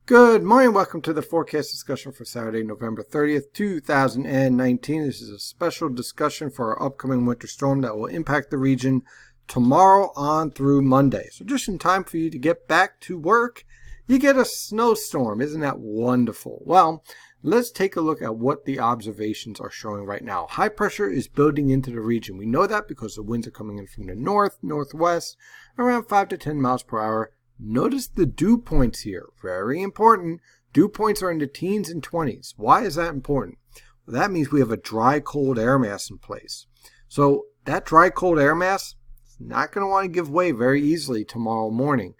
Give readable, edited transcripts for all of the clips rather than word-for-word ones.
Good morning. Welcome to the forecast discussion for Saturday, November 30th, 2019. This is a special discussion for our upcoming winter storm that will impact the region tomorrow on through Monday. So just in time for you to get back to work, you get a snowstorm. Isn't that wonderful? Well, let's take a look at what the observations are showing right now. High pressure is building into the region. We know that because the winds are coming in from the north, northwest, around 5 to 10 miles per hour. Notice the dew points here. Very important. Dew points are in the teens and 20s. Why is that important? Well, that means we have a dry, cold air mass in place. So that dry, cold air mass is not going to want to give way very easily tomorrow morning.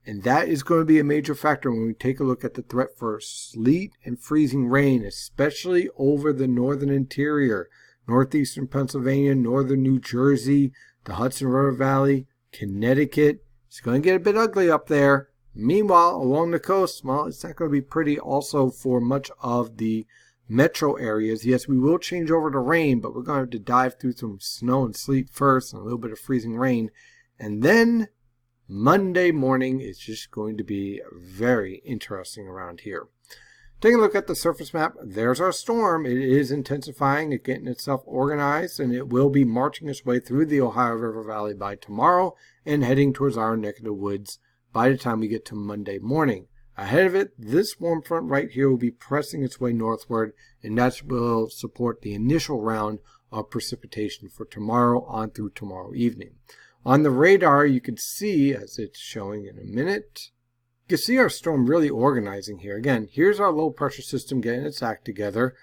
And that is going to be a major factor when we take a look at the threat for sleet and freezing rain, especially over the northern interior, northeastern Pennsylvania, northern New Jersey, the Hudson River Valley, Connecticut. It's going to get a bit ugly up there. Meanwhile, along the coast, well, it's not going to be pretty also for much of the metro areas. Yes, we will change over to rain, but we're going to have to dive through some snow and sleet first and a little bit of freezing rain. And then Monday morning is just going to be very interesting around here. Taking a look at the surface map, there's our storm. It is intensifying, it's getting itself organized, and it will be marching its way through the Ohio River Valley by tomorrow and heading towards our neck of the woods by the time we get to Monday morning. Ahead of it, this warm front right here will be pressing its way northward, and that will support the initial round of precipitation for tomorrow on through tomorrow evening. On the radar, you can see, as it's showing in a minute, you can see our storm really organizing here. Again, here's our low pressure system getting its act together.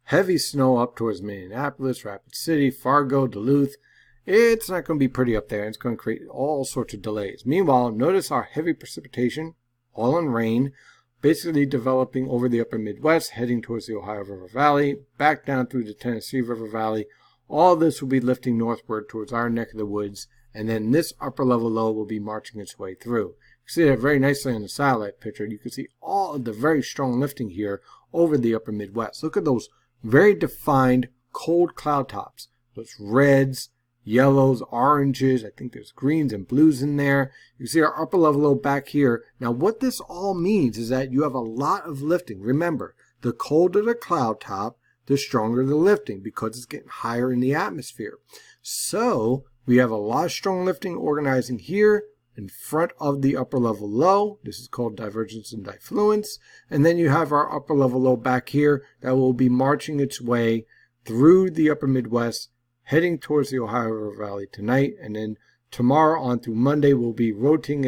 Heavy snow up towards Minneapolis, Rapid City, Fargo, Duluth. It's not going to be pretty up there. It's going to create all sorts of delays. Meanwhile, notice our heavy precipitation, all in rain, basically developing over the upper Midwest, heading towards the Ohio River Valley, back down through the Tennessee River Valley. All this will be lifting northward towards our neck of the woods, and then this upper level low will be marching its way through. You can see that very nicely in the satellite picture. You can see all of the very strong lifting here over the upper Midwest. Look at those very defined cold cloud tops. Those reds, yellows, oranges. I think there's greens and blues in there. You can see our upper level low back here. Now what this all means is that you have a lot of lifting. Remember, the colder the cloud top, the stronger the lifting because it's getting higher in the atmosphere. So we have a lot of strong lifting organizing here in front of the upper level low. This is called divergence and diffluence. And then you have our upper level low back here that will be marching its way through the upper Midwest, heading towards the Ohio River Valley tonight. And then tomorrow on through Monday will be rotating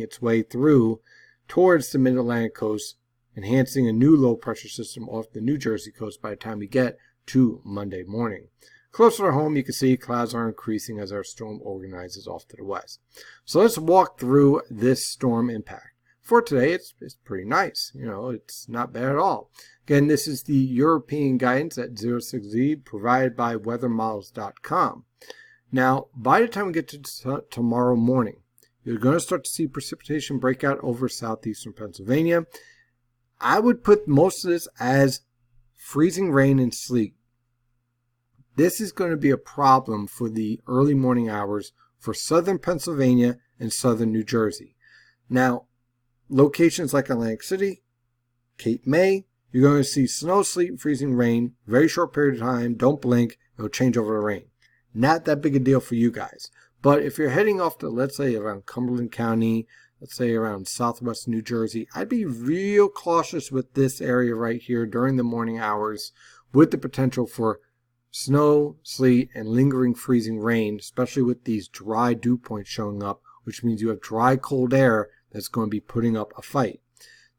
its way through towards the mid-Atlantic coast, enhancing a new low pressure system off the New Jersey coast by the time we get to Monday morning. Closer to home, you can see clouds are increasing as our storm organizes off to the west. So let's walk through this storm impact. For today, it's pretty nice. You know, it's not bad at all. Again, this is the European guidance at 06Z provided by weathermodels.com. Now, by the time we get to tomorrow morning, you're going to start to see precipitation break out over southeastern Pennsylvania. I would put most of this as freezing rain and sleet. This is going to be a problem for the early morning hours for southern Pennsylvania and southern New Jersey. Now, locations like Atlantic City, Cape May, you're going to see snow, sleet, and freezing rain, very short period of time, don't blink, it'll change over to rain. Not that big a deal for you guys. But if you're heading off to, let's say, around Cumberland County, let's say around southwest New Jersey, I'd be real cautious with this area right here during the morning hours with the potential for snow, sleet, and lingering freezing rain, especially with these dry dew points showing up, which means you have dry, cold air that's going to be putting up a fight.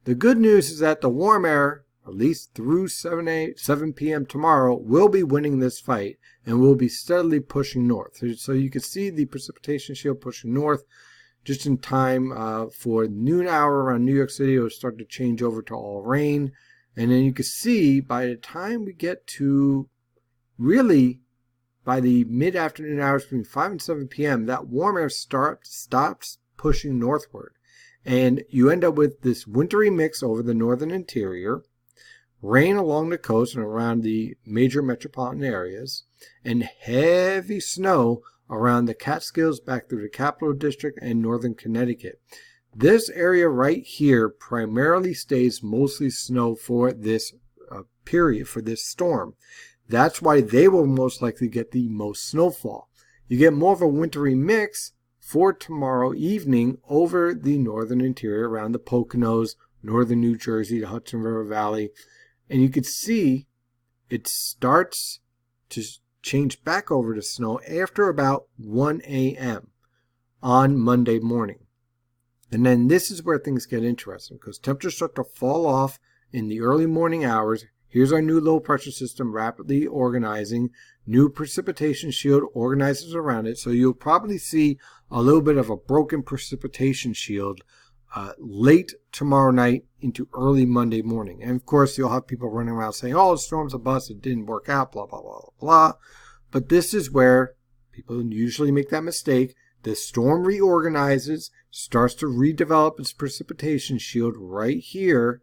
The good news is that the warm air, at least through 7 p.m. tomorrow, will be winning this fight and will be steadily pushing north. So you can see the precipitation shield pushing north just in time for noon hour around New York City. It will start to change over to all rain. And then you can see by the time we get to really, by the mid-afternoon hours between 5 and 7 p.m., that warm air stops pushing northward. And you end up with this wintry mix over the northern interior, rain along the coast and around the major metropolitan areas, and heavy snow around the Catskills back through the Capital District and northern Connecticut. This area right here primarily stays mostly snow for this period, for this storm. That's why they will most likely get the most snowfall. You get more of a wintry mix for tomorrow evening over the northern interior around the Poconos, northern New Jersey, the Hudson River Valley. And you can see it starts to change back over to snow after about 1 a.m. on Monday morning. And then this is where things get interesting because temperatures start to fall off in the early morning hours. Here's our new low pressure system rapidly organizing. New precipitation shield organizes around it. So you'll probably see a little bit of a broken precipitation shield late tomorrow night into early Monday morning. And of course, you'll have people running around saying, oh, the storm's a bust. It didn't work out, blah, blah, blah, blah. But this is where people usually make that mistake. The storm reorganizes, starts to redevelop its precipitation shield right here.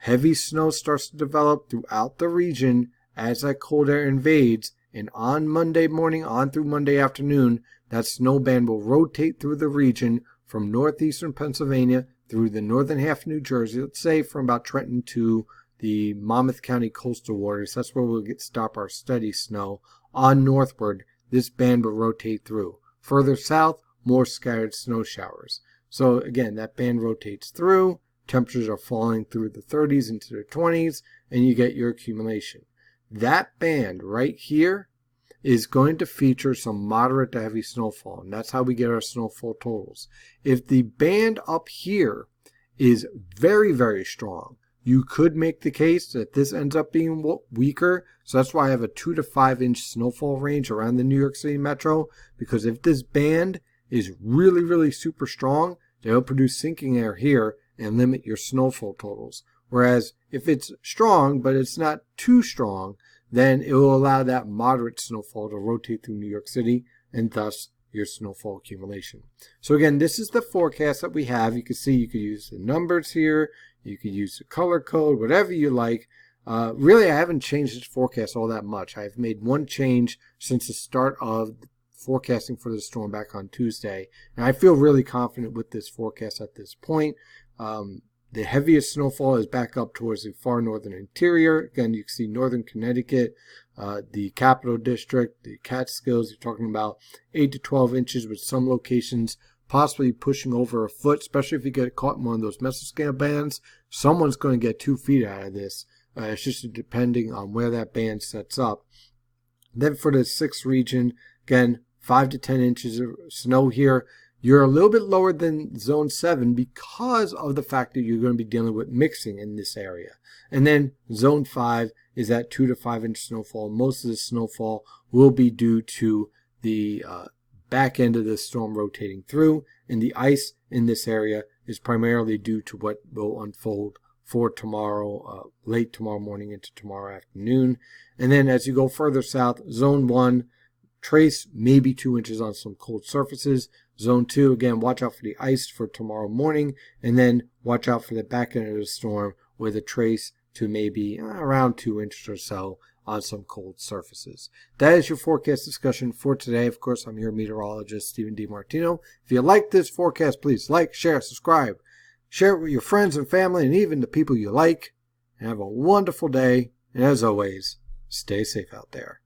Heavy snow starts to develop throughout the region as that cold air invades. And on Monday morning, on through Monday afternoon, that snow band will rotate through the region from northeastern Pennsylvania through the northern half of New Jersey, let's say from about Trenton to the Monmouth County coastal waters. That's where we'll stop our steady snow. On northward, this band will rotate through. Further south, more scattered snow showers. So again, that band rotates through. Temperatures are falling through the 30s into the 20s, and you get your accumulation. That band right here is going to feature some moderate to heavy snowfall, and that's how we get our snowfall totals. If the band up here is very, very strong, you could make the case that this ends up being weaker. So that's why I have a 2 to 5 inch snowfall range around the New York City metro, because if this band is really, really super strong, they'll produce sinking air here and limit your snowfall totals. Whereas if it's strong, but it's not too strong, then it will allow that moderate snowfall to rotate through New York City and thus your snowfall accumulation. So again, this is the forecast that we have. You can see you could use the numbers here. You could use the color code, whatever you like. Really, I haven't changed this forecast all that much. I've made one change since the start of forecasting for the storm back on Tuesday. And I feel really confident with this forecast at this point. The heaviest snowfall is back up towards the far northern interior. Again, you can see northern Connecticut, the Capital District, the Catskills. You're talking about 8 to 12 inches with some locations possibly pushing over a foot, especially if you get caught in one of those mesoscale bands. Someone's going to get 2 feet out of this. It's just depending on where that band sets up. Then for the 6th region, again, 5 to 10 inches of snow here. You're a little bit lower than zone 7 because of the fact that you're going to be dealing with mixing in this area. And then zone 5 is that 2 to 5 inch snowfall. Most of the snowfall will be due to the back end of the storm rotating through, and the ice in this area is primarily due to what will unfold for tomorrow, late tomorrow morning into tomorrow afternoon. And then as you go further south, zone 1, trace maybe 2 inches on some cold surfaces. Zone 2, again, watch out for the ice for tomorrow morning, and then watch out for the back end of the storm with a trace to maybe around 2 inches or so on some cold surfaces. That is your forecast discussion for today. Of course, I'm your meteorologist, Steven DiMartino. If you like this forecast, please like, share, subscribe. Share it with your friends and family and even the people you like. And have a wonderful day. And as always, stay safe out there.